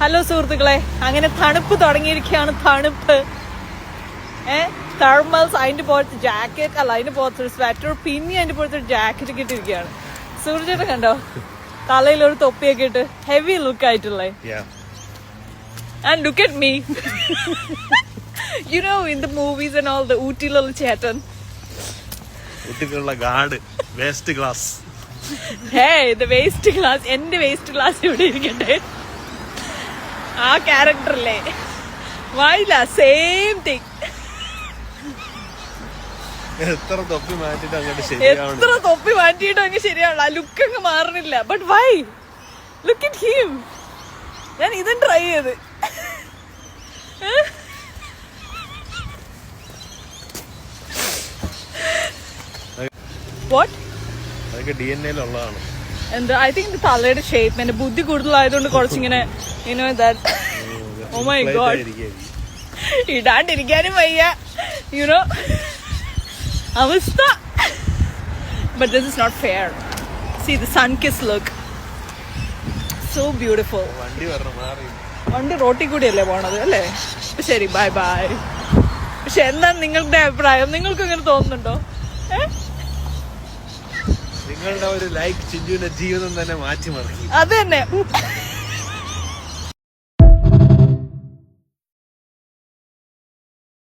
Hello സുഹൃത്തുക്കളെ, അങ്ങനെ തണുപ്പ് തുടങ്ങിയിരിക്കുകയാണ്. തണുപ്പ് തെർമൽസ്, അതിന്റെ പുറത്ത് ജാക്കറ്റ്, അല്ല അതിന്റെ പുറത്തൊരു സ്വെറ്റർ, പിന്നെ അതിന്റെ പുറത്തൊരു ജാക്കറ്റ് ഒക്കെ ഇട്ടിരിക്കുകയാണ്. സൂര്യചേട്ടൻ കണ്ടോ, തലയിലൊരു തൊപ്പിയൊക്കെ ഇട്ട് ഹെവി ലുക്ക് ആയിട്ടുള്ളേ. And look at me, you know in the movies and all, the ഊട്ടിയിലുള്ള ചേട്ടൻ, ഊട്ടിയിലുള്ള guard, waste glass. Waste glass, എന്റെ വേസ്റ്റ് ഗ്ലാസ് ഇവിടെ ഇരിക്കട്ടെ. ആ ക്യാരക്ടറല്ലേ, വായില്ല, സെയിം തിങ്. എത്ര തൊപ്പി മാറ്റിട്ട് അങ്ങോട്ട് ശരിയാണല്ലോ, ആ ലുക്ക് അങ്ങ് മാറണില്ല. But why, look at him. ഞാൻ ഇതും ട്രൈ ചെയ്ത്. വാട്ട്, അതൊക്കെ DNA യിലുള്ളതാണ്. എന്താ, ഐ തിങ്ക് തലയുടെ ഷേപ്പ്, എന്റെ ബുദ്ധി കൂടുതലായതുകൊണ്ട് കുറച്ചിങ്ങനെ ഓ മൈ ഗോഡ്, ഇടാണ്ടിരിക്കാനും വയ്യ, യുനോ അവസ്ഥ. But this is not fair. See the sun-kissed look. So beautiful. വണ്ടി റോട്ടിൽ കൂടിയല്ലേ പോണത് അല്ലേ? ശരി, ബൈ ബൈ. പക്ഷെ എന്താണ് നിങ്ങളുടെ അഭിപ്രായം? നിങ്ങൾക്ക് ഇങ്ങനെ തോന്നുന്നുണ്ടോ? നിങ്ങളുടെ ഒരു ലൈക്ക് ചിഞ്ചുവിന്റെ ജീവിതം തന്നെ മാറ്റിമറിക്കും. അത് തന്നെ.